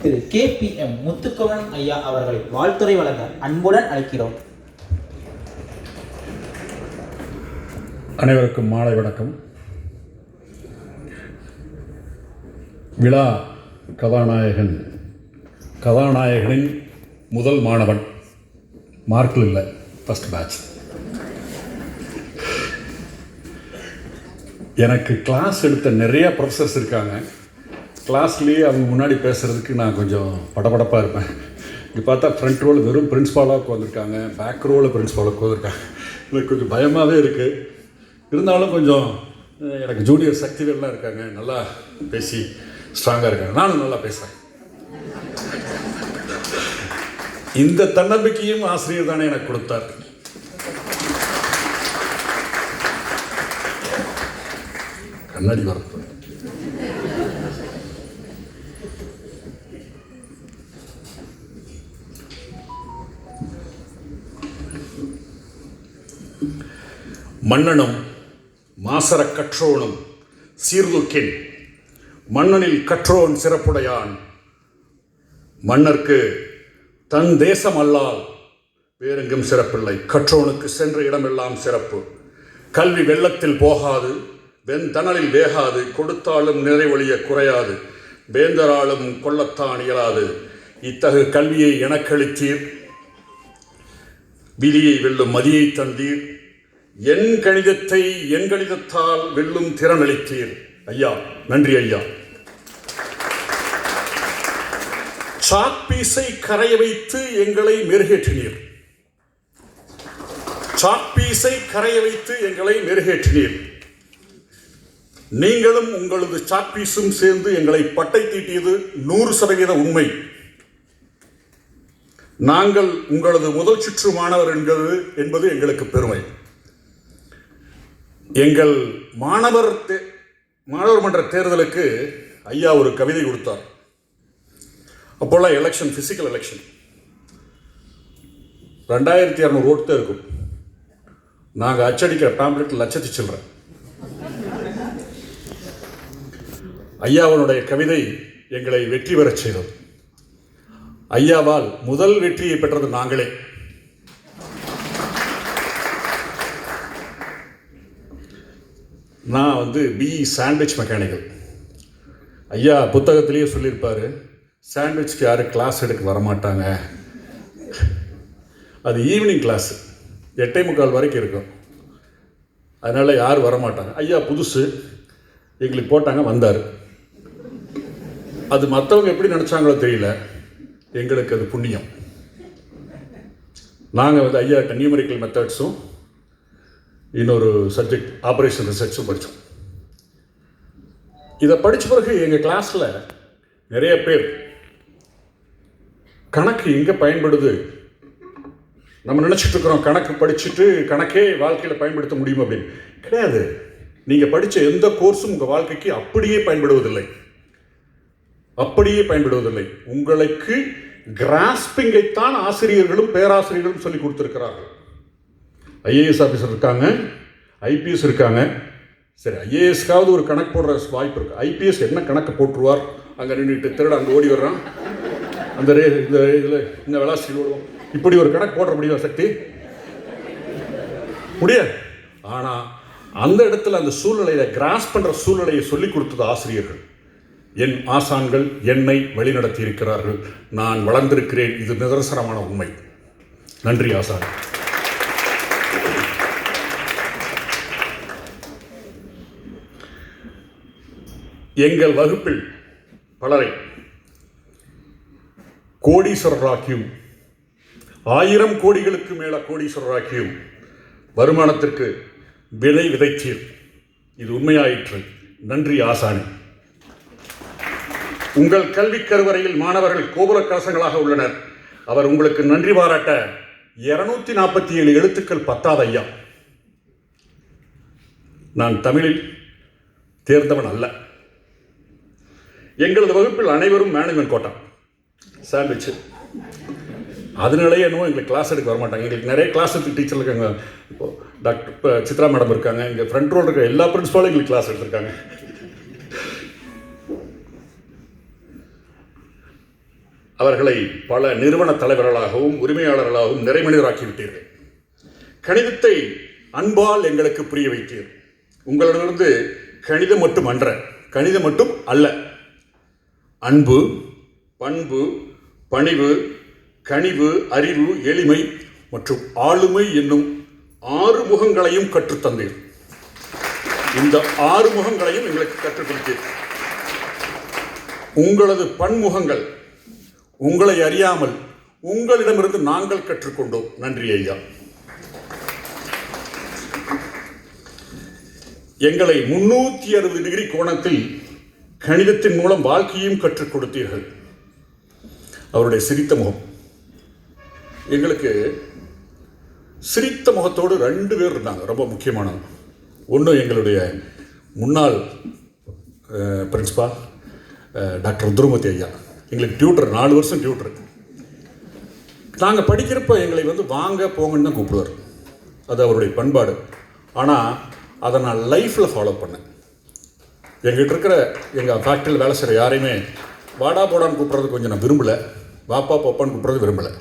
திரு KPM Muthukumaran ஐயா அவர்களை வாழ்த்துரை வழங்க அன்புடன் அழைக்கிறோம். அனைவருக்கும் மாலை வணக்கம். விழா கதாநாயகனின் முதல் மாணவன், மார்க்கில் இல்லை, ஃபஸ்ட் பேட்ச். எனக்கு கிளாஸ் எடுத்த நிறையா ப்ரொஃபஸர்ஸ் இருக்காங்க. கிளாஸ்லேயே அவங்க முன்னாடி பேசுகிறதுக்கு நான் கொஞ்சம் படபடப்பாக இருப்பேன். இங்கே பார்த்தா ஃப்ரண்ட் ரோவில் வெறும் பிரின்ஸ்பாலாக உட்காந்துருக்காங்க, பேக் ரோவில் பிரின்ஸ்பாலாக உட்காந்துருக்காங்க. எனக்கு கொஞ்சம் பயமாகவே இருக்குது. இருந்தாலும் கொஞ்சம் எனக்கு ஜூனியர் சக்திகள்லாம் இருக்காங்க, நல்லா பேசி ஸ்ட்ராங்காக இருக்காங்க. நானும் நல்லா பேசுகிறேன். இந்த தன்னம்பிக்கையும் ஆசிரியர் தானே எனக்கு கொடுத்தார். கண்ணாடி வரப்பு மன்னனும் மாசர கற்றோனும் சீர்தூக்கின் மன்னனில் கற்றோன் சிறப்புடையான். மன்னர்க்கு தன் தேசம் அல்லால் வேறெங்கும் சிறப்பில்லை, கற்றோனுக்கு சென்ற இடமெல்லாம் சிறப்பு. கல்வி வெள்ளத்தில் போகாது, வெந்தணலில் வேகாது, கொடுத்தாலும் நிறைவொழிய குறையாது, வேந்தராலும் கொள்ளத்தான் இயலாது. இத்தகு கல்வியை எனக்களித்தீர், விதியை வெல்லும் மதியை தந்தீர், என் கணிதத்தை என் கணிதத்தால் வெல்லும் திறனளித்தீர். ஐயா, நன்றி ஐயா. சாக்பீஸை கரைய வைத்து எங்களை மெருகேற்றினீர், சாக்பீஸை கரைய வைத்து எங்களை மெருகேற்றினீர். நீங்களும் உங்களது சாக்பீஸும் சேர்ந்து எங்களை பட்டை தீட்டியது 100% உண்மை. நாங்கள் உங்களது முதல் சுற்று மாணவர் என்பது எங்களுக்கு பெருமை. எங்கள் மாணவர் மன்ற தேர்தலுக்கு ஐயா ஒரு கவிதை கொடுத்தார். அப்போல்லாம் எலெக்ஷன், ஃபிசிக்கல் எலெக்ஷன், 2200 ஓட்டு தான் இருக்கும். நாங்கள் அச்சடிக்கிற பேம்ப்ளெட் லட்சத்தி சில்லற. ஐயாவனுடைய கவிதை எங்களை வெற்றி பெறச் செய்தது. ஐயாவால் முதல் வெற்றியை பெற்றது நாங்களே. நான் பிஇ சாண்ட்விச் மெக்கானிக்கல். ஐயா புத்தகத்திலேயே சொல்லியிருப்பார், சாண்ட்விச்க்கு யாரும் கிளாஸ் எடுக்க வரமாட்டாங்க, அது ஈவினிங் கிளாஸு 8:45 வரைக்கும் இருக்கும், அதனால் யாரும் வரமாட்டாங்க. ஐயா புதுசு எங்களுக்கு போட்டாங்க, வந்தார். அது மற்றவங்க எப்படி நினச்சாங்களோ தெரியல, எங்களுக்கு அது புண்ணியம். நாங்கள் ஐயா நியூமெரிக்கல் மெத்தட்ஸும் இன்னொரு சப்ஜெக்ட் ஆப்ரேஷன் ரிசர்ச்சும் படித்தோம். இதை படித்த பிறகு எங்கள் கிளாஸில் நிறைய பேர் கணக்கு எங்கே பயன்படுது, நம்ம நினச்சிட்டு இருக்கிறோம் கணக்கு படிச்சுட்டு கணக்கே வாழ்க்கையில் பயன்படுத்த முடியும் அப்படின்னு. கிடையாது. நீங்கள் படித்த எந்த கோர்ஸும் உங்கள் வாழ்க்கைக்கு அப்படியே பயன்படுவதில்லை. உங்களுக்கு கிராஸ்பிங்கைத்தான் ஆசிரியர்களும் பேராசிரியர்களும் சொல்லி கொடுத்துருக்கிறார்கள். ஐஏஎஸ் ஆஃபீஸர் இருக்காங்க, ஐபிஎஸ் இருக்காங்க. சரி, ஐஏஎஸ்க்காவது ஒரு கணக்கு போடுற வாய்ப்பு இருக்குது. ஐபிஎஸ் என்ன கணக்கு போட்டுருவார், அங்கே நின்றுட்டு திருட அங்கே ஓடி வர்றான், அந்த இந்த வெலாசிட்டி ஓடுவோம், இப்படி ஒரு கணக்கு போடுற முடியும் சக்தி முடியாது. ஆனால் அந்த இடத்துல அந்த சூழ்நிலையை கிராஸ் பண்ணுற சூழ்நிலையை சொல்லிக் கொடுத்தது ஆசிரியர்கள். என் ஆசான்கள் என்னை வழிநடத்தி இருக்கிறார்கள். நான் வளர்ந்திருக்கிறேன். இது நிதர்சனமான உண்மை. நன்றி ஆசான். எங்கள் வகுப்பில் பலரை கோடீஸ்வரராக்கியும் 1000 கோடிகளுக்கு மேல கோடீஸ்வரராக்கியும் வருமானத்திற்கு விதை விதைத்தீர். இது உண்மையாயிற்று. நன்றி ஆசானி. உங்கள் கல்வி கருவறையில் மாணவர்கள் கோபுர கலசங்களாக உள்ளனர். அவர் உங்களுக்கு நன்றி பாராட்ட 247 எழுத்துக்கள் பத்தாத ஐயா. நான் தமிழில் தேர்ந்தவன் அல்ல. எங்களது வகுப்பில் அனைவரும் மேனேஜ்மெண்ட் கோட்டா, சாண்ட்விச். அதனாலேயே என்னவோ எங்களுக்கு கிளாஸ் எடுக்க வரமாட்டாங்க. எங்களுக்கு நிறைய கிளாஸ் எடுத்து டீச்சர் இருக்காங்க. இப்போது டாக்டர் சித்ரா மேடம் இருக்காங்க. இங்கே ஃப்ரண்ட் ரோல் இருக்க எல்லா பிரின்ஸ்பாலும் எங்களுக்கு கிளாஸ் எடுத்திருக்காங்க. அவர்களை பல நிறுவன தலைவர்களாகவும் உரிமையாளர்களாகவும் நிறைமனிதராக்கிவிட்டீர்கள். கணிதத்தை அன்பால் எங்களுக்கு புரிய வைத்தீர். உங்களிடமிருந்து கணிதம் மட்டும் அன்ற, கணிதம் மட்டும் அல்ல, அன்பு, பண்பு, பணிவு, கனிவு, அறிவு, எளிமை மற்றும் ஆளுமை என்னும் 6 முகங்களையும் கற்றுத்தந்தீர். இந்த 6 முகங்களையும் எங்களுக்கு கற்றுக் கொடுத்தீர். உங்களது பன்முகங்கள் உங்களை அறியாமல் உங்களிடமிருந்து நாங்கள் கற்றுக்கொண்டோம். நன்றி ஐயா. எங்களை 360 டிகிரி கோணத்தில் கணிதத்தின் மூலம் வாழ்க்கையும் கற்றுக் கொடுத்தீர்கள். அவருடைய சிரித்த முகம், எங்களுக்கு சிரித்த முகத்தோடு 2 பேர் இருந்தாங்க, ரொம்ப முக்கியமானவங்க. ஒன்று எங்களுடைய முன்னாள் பிரின்சிபால் டாக்டர் ருத்ரமூர்த்தி ஐயா, எங்களுக்கு டியூட்டர், 4 வருஷம் டியூட்டர். நாங்கள் படிக்கிறப்ப எங்களை வாங்க போங்கன்னு தான் கூப்பிடுவார். அது அவருடைய பண்பாடு. ஆனால் அதை நான் லைஃப்பில் ஃபாலோ பண்ணேன். எங்கிட்ட இருக்கிற எங்கள் ஃபேக்ட்ரியில் வேலை செய்கிற யாரையுமே வாடா போடான்னு கூப்பிட்றது கொஞ்சம் நான் விரும்பலை, வாப்பா போப்பான்னு கூப்பிட்றது விரும்பலை.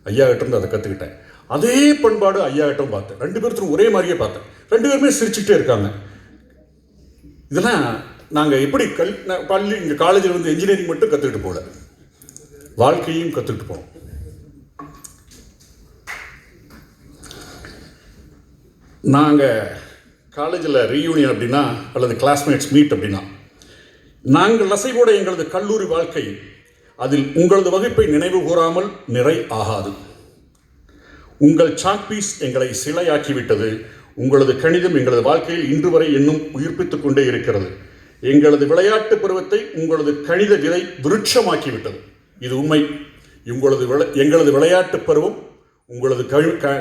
ஐயா கிட்டேருந்து அதை கற்றுக்கிட்டேன். அதே பண்பாடு ஐயா கிட்டும் பார்த்தேன். 2 பேர்த்தும் ஒரே மாதிரியே பார்த்தேன். 2 பேருமே சிரிச்சுக்கிட்டே இருக்காங்க. இதெல்லாம் நாங்கள் எப்படி பள்ளி இங்கே காலேஜில் இன்ஜினியரிங் மட்டும் கற்றுக்கிட்டு போகல, வாழ்க்கையும் கற்றுக்கிட்டு போனோம். நாங்கள் காலேஜில் ரீயூனியன் அப்படின்னா அல்லது கிளாஸ்மேட்ஸ் மீட் அப்படின்னா நாங்கள் அசைவோட எங்களது கல்லூரி வாழ்க்கை அதில் உங்களது வகுப்பை நினைவு கூறாமல் நிறை ஆகாது. உங்கள் சாக்பீஸ் எங்களை சிலையாக்கிவிட்டது. உங்களது கணிதம் எங்களது வாழ்க்கையில் இன்று வரை இன்னும் உயிர்ப்பித்துக் கொண்டே இருக்கிறது. எங்களது விளையாட்டு பருவத்தை உங்களது கணித விதை விருட்சமாக்கிவிட்டது. இது உண்மை. எங்களது விளையாட்டு பருவம் உங்களது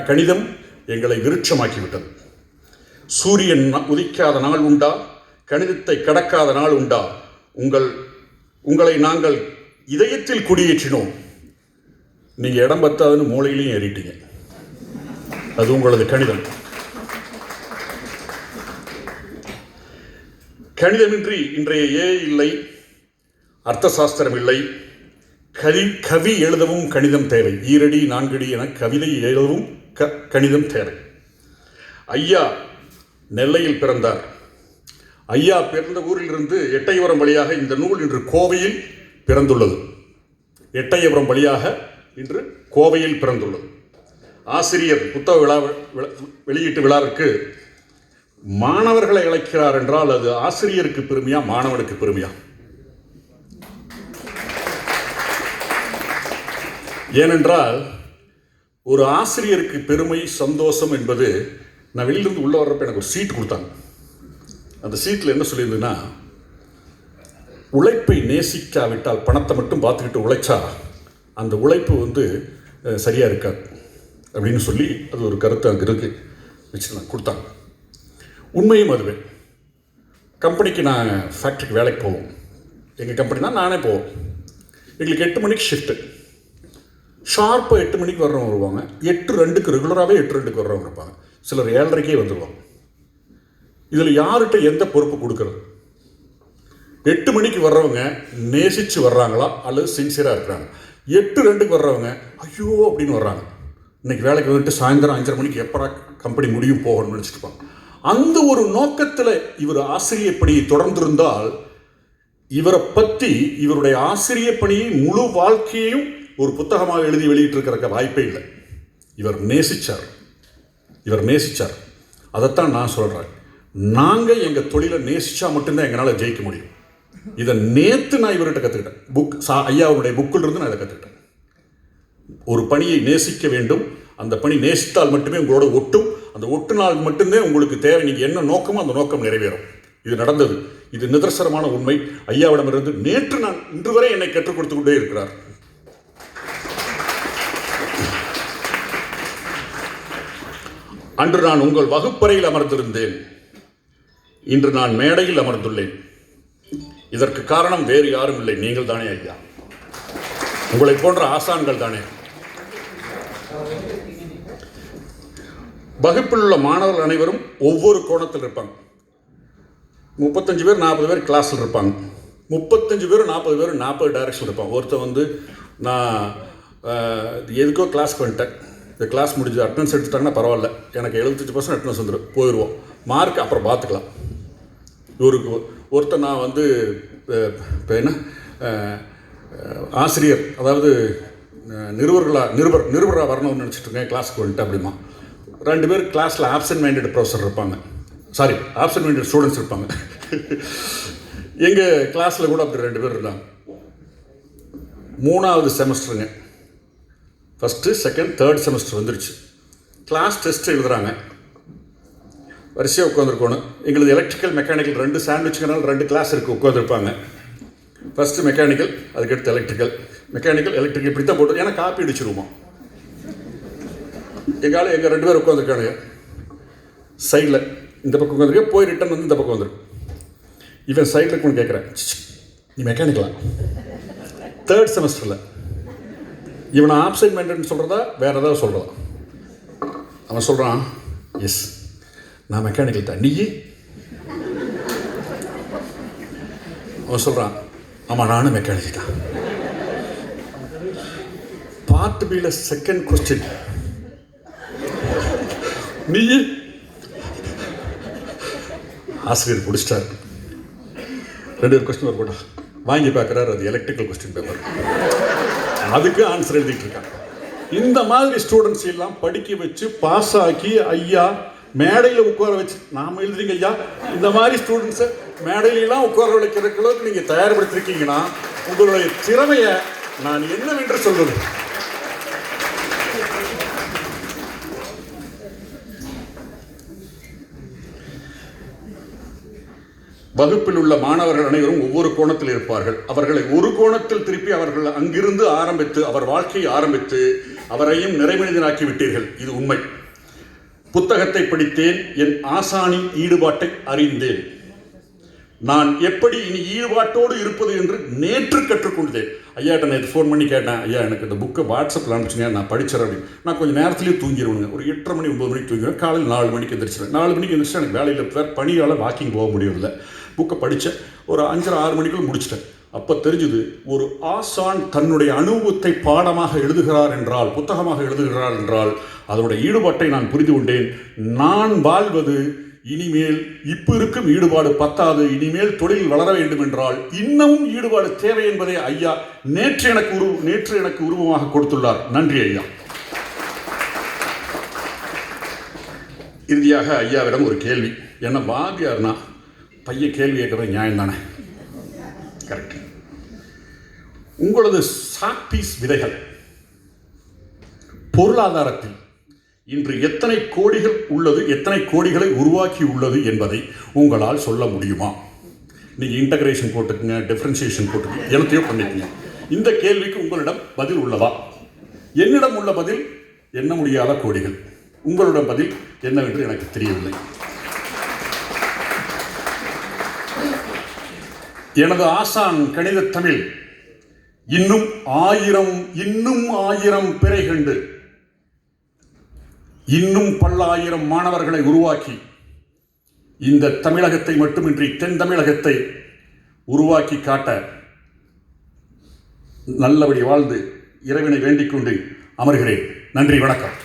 கணிதம் எங்களை விருட்சமாக்கிவிட்டது. சூரியன் உதிக்காத நாள் உண்டா? கணிதத்தை கடக்காத நாள் உண்டா? உங்களை நாங்கள் இதயத்தில் குடியேற்றினோம். நீங்கள் இடம் பத்தாதுன்னு மூளையிலையும் ஏறிட்டீங்க. அது உங்களது கணிதம். கணிதமின்றி இன்றைய இல்லை, அர்த்த சாஸ்திரம் இல்லை. கவி எழுதவும் கணிதம் தேவை. 2 அடி 4 அடி என கவிதை எழுதவும் கணிதம் தேவை. ஐயா நெல்லையில் பிறந்தார். ஐயா பிறந்த ஊரிலிருந்து எட்டயபுரம் வழியாக இந்த நூல் இன்று கோவையில் பிறந்துள்ளது. எட்டயபுரம் வழியாக இன்று கோவையில் பிறந்துள்ளது. ஆசிரியர் புத்தக வெளியீட்டு விழாவிற்கு மாணவர்களை அழைக்கிறார் என்றால் அது ஆசிரியருக்கு பெருமையா, மாணவனுக்கு பெருமையா? ஏனென்றால் ஒரு ஆசிரியருக்கு பெருமை, சந்தோஷம் என்பது, நான் வெளியிலிருந்து உள்ளே வர்றப்ப எனக்கு ஒரு சீட் கொடுத்தாங்க. அந்த சீட்டில் என்ன சொல்லியிருந்ததுன்னா, உழைப்பை நேசிக்காவிட்டால் பணத்தை மட்டும் பார்த்துக்கிட்டு உழைச்சா அந்த உழைப்பு சரியாக இருக்காது அப்படின்னு சொல்லி அது ஒரு கருத்து அங்கே இருக்கு வச்சு நான் கொடுத்தாங்க. உண்மையும் அதுவே. கம்பெனிக்கு நான் ஃபேக்ட்ரிக்கு வேலைக்கு போவோம். எங்கள் கம்பெனி தான், நானே போவோம். எங்களுக்கு 8 மணிக்கு ஷிஃப்ட்டு. ஷார்ப்பாக 8 மணிக்கு வர்றவங்க வருவாங்க. 8:02 ரெகுலராகவே 8:02 வர்றவங்க இருப்பாங்க. சிலர் 7:30 வந்துடுவாங்க. இதில் யார்கிட்ட எந்த பொறுப்பு கொடுக்கறது? 8 மணிக்கு வர்றவங்க நேசித்து வர்றாங்களா அல்லது சின்சியராக இருக்கிறாங்க? 8:02 வர்றவங்க ஐயோ அப்படின்னு வர்றாங்க. இன்னைக்கு வேலைக்கு சாயந்தரம் 5:30 மணிக்கு எப்படா கம்பெனி முடியும் போகணும்னு நினச்சிட்டு இருப்பாங்க. அந்த ஒரு நோக்கத்தில் இவர் ஆசிரியர் பணியை தொடர்ந்திருந்தால் இவரை பற்றி, இவருடைய ஆசிரியர் பணியை முழு வாழ்க்கையையும் ஒரு புத்தகமாக எழுதி வெளியிட்டிருக்கிற வாய்ப்பே இல்லை. இவர் நேசிச்சார். அதைத்தான் நான் சொல்கிறேன். நாங்கள் எங்கள் தொழிலை நேசித்தா மட்டும்தான் எங்களால் ஜெயிக்க முடியும். இதை நேற்று நான் இவர்கிட்ட கற்றுக்கிட்டேன். ஐயாவுடைய புக்கிலிருந்து நான் இதை கற்றுக்கிட்டேன். ஒரு பணியை நேசிக்க வேண்டும். அந்த பணி நேசித்தால் மட்டுமே உங்களோட ஒட்டும். அந்த ஒட்டுநாள் மட்டும்தான் உங்களுக்கு தேவை. நீங்கள் என்ன நோக்கமோ அந்த நோக்கம் நிறைவேறும். இது நடந்தது. இது நிதர்சனமான உண்மை. ஐயாவிடமிருந்து நேற்று நான் இன்று வரை என்னை கற்றுக் கொடுத்து கொண்டே இருக்கிறார். அன்று நான் உங்கள் வகுப்பறையில் அமர்ந்திருந்தேன். இன்று நான் மேடையில் அமர்ந்துள்ளேன். இதற்கு காரணம் வேறு யாரும் இல்லை, நீங்கள் தானே ஐயா. உங்களை போன்ற ஆசான்கள் தானே. வகுப்பில் உள்ள மாணவர்கள் அனைவரும் ஒவ்வொரு கோணத்தில் இருப்பாங்க. 35 பேர் 40 பேர் கிளாஸில் இருப்பாங்க. 35 பேர் 40 பேர் 40 டைரக்ஷன் இருப்பான். ஒருத்தன் வந்து நான் எதுக்கோ கிளாஸ்க்கு வந்துட்டேன், இந்த கிளாஸ் முடிஞ்சு அட்டனன்ஸ் எடுத்துட்டாங்கன்னா பரவாயில்ல, எனக்கு 75% அட்டனன்ஸ் வந்துடும், போயிடுவோம், மார்க் அப்புறம் பார்த்துக்கலாம். ஒருத்தர் நான் வந்து இப்போ என்ன ஆசிரியர், அதாவது நிருபராக வரணும்னு நினச்சிட்டு இருக்கேன், கிளாஸுக்கு வந்துட்டு அப்படிமா. 2 பேர் கிளாஸில் ஆப்சன்ட் மைண்டட் ப்ரொஃபஸர் இருப்பாங்க, சாரி ஆப்சன்ட் மைண்டட் ஸ்டூடெண்ட்ஸ் இருப்பாங்க. எங்கள் கிளாஸில் கூட அப்படி 2 பேர் இருந்தாங்க. 3வது செமஸ்டருங்க, ஃபஸ்ட்டு செகண்ட் தேர்ட் செமஸ்டர் வந்துருச்சு. கிளாஸ் டெஸ்ட் எழுதுகிறாங்க, வரிசையாக உட்காந்துருக்கணும். எங்களுக்கு எலக்ட்ரிக்கல் மெக்கானிக்கல் 2 சாண்ட்விச்சுங்கிறனால 2 கிளாஸ் இருக்குது, உட்காந்துருப்பாங்க. ஃபஸ்ட்டு மெக்கானிக்கல், அதுக்கடுத்து எலக்ட்ரிக்கல். மெக்கானிக்கல் எலக்ட்ரிக்கல் இப்படி தான் போட்டு, ஏன்னா காப்பி அடிச்சிருவோம். எங்கள் 2 பேர் உட்காந்துருக்கானுங்க சைடில், இந்த பக்கம் உட்காந்துருக்க, போய் ரிட்டன் வந்து இந்த பக்கம் வந்துருக்கு. இவன் சைடில் கொண்டு கேட்குறேன், நீ மெக்கானிக்கலா? தேர்ட் செமஸ்டரில். இவனை ஆப்சைட் மைண்டட்னு சொல்கிறதா வேறு ஏதாவது சொல்கிறதா? அவன் சொல்கிறான், எஸ் நான் மெக்கானிக்கல் தான். நீ? அவன் சொல்கிறான், ஆமாம் நானும் மெக்கானிக்கல் தான். பார்ட் பியில் செகண்ட் கொஸ்டின், நீ? ஆசிரியர் பிடிச்சிட்டார். 2 கொஸ்டின் பேப்பர் போட்டா வாங்கி பார்க்குறாரு, அது எலக்ட்ரிக்கல் கொஸ்டின் பேப்பர், அதுக்கு ஆன்சர் எழுதிட்டு இருக்காங்க. இந்த மாதிரி ஸ்டூடெண்ட்ஸ் எல்லாம் படிக்க வச்சு பாஸ் ஆக்கி ஐயா மேடையில் உட்கார வச்சு, நாம் எழுதுறீங்க ஐயா, இந்த மாதிரி ஸ்டூடெண்ட்ஸை மேடையிலாம் உட்கார வைக்கிற அளவுக்கு நீங்கள் தயார்படுத்திருக்கீங்கன்னா உங்களுடைய திறமையை நான் என்னவென்று சொல்வது? வகுப்பில் உள்ள மாணவர்கள் அனைவரும் ஒவ்வொரு கோணத்தில் இருப்பார்கள். அவர்களை ஒரு கோணத்தில் திருப்பி அவர்கள் அங்கிருந்து ஆரம்பித்து அவர் வாழ்க்கையை ஆரம்பித்து அவரையும் நிறைமனிதனாக்கி விட்டீர்கள். இது உண்மை. புத்தகத்தை படித்தேன், என் ஆசானின் ஈடுபாட்டை அறிந்தேன். நான் எப்படி இனி ஈடுபாட்டோடு இருப்பது என்று நேற்று கற்றுக்கொண்டேன். ஐயாட்ட நேற்று ஃபோன் பண்ணி கேட்டேன், ஐயா எனக்கு இந்த புக்கை வாட்ஸ்அப்பில் அனுப்பிச்சுங்க, நான் படிச்சிடறேன் அப்படின்னு. நான் கொஞ்சம் நேரத்துலேயே தூங்கிடுவேங்க, ஒரு 8:30 மணி 9 மணிக்கு தூங்கிடுவேன். காலையில் 4 மணிக்கு எந்திரிச்சிடுவேன். 4 மணிக்கு எந்திரிச்சு எனக்கு வேலையில் வேறு பணியால் வாக்கிங் போக முடியவில்லை. புக்கை படித்தேன், ஒரு 5:30 6 மணிக்குள்ள முடிச்சிட்டேன். அப்போ தெரிஞ்சுது, ஒரு ஆசான் தன்னுடைய அனுபவத்தை பாடமாக எழுதுகிறார் என்றால், புத்தகமாக எழுதுகிறார் என்றால் அதனுடைய ஈடுபாட்டை நான் புரிந்து கொண்டேன். நான் வாழ்வது இனிமேல் இப்போ இருக்கும் ஈடுபாடு பத்தாது, இனிமேல் தொழில் வளர வேண்டும் என்றால் இன்னமும் ஈடுபாடு தேவை என்பதை ஐயா நேற்று எனக்கு உருவமாக கொடுத்துள்ளார். நன்றி ஐயா. இறுதியாக ஐயாவிடம் ஒரு கேள்வி. என்ன வாத்தியார்னா பையன் கேள்வி கேட்கறது நியாயம் தானே? கரெக்ட். உங்களது சாக்பீஸ் விதைகள் பொருளாதாரத்தில் இன்று எத்தனை கோடிகள் உள்ளது, எத்தனை கோடிகளை உருவாக்கி உள்ளது என்பதை உங்களால் சொல்ல முடியுமா? நீங்கள் இன்டகிரேஷன் போட்டுக்குங்க, டிஃபரன்சியேஷன் போட்டுக்குங்க, எல்லாத்தையோ பண்ணிக்கங்க. இந்த கேள்விக்கு உங்களிடம் பதில் உள்ளதா? என்னிடம் உள்ள பதில் எண்ண முடியாத கோடிகள். உங்களிடம் பதில் என்னவென்று எனக்கு தெரியவில்லை. எனது ஆசான் கணித தமிழ் இன்னும் 1000 பிறை கண்டு இன்னும் பல்லாயிரம் மாணவர்களை உருவாக்கி இந்த தமிழகத்தை மட்டுமின்றி தென் தமிழகத்தை உருவாக்கி காட்ட நல்லபடி வாழ்ந்து இறைவனை வேண்டிக் கொண்டு அமர்கிறேன். நன்றி, வணக்கம்.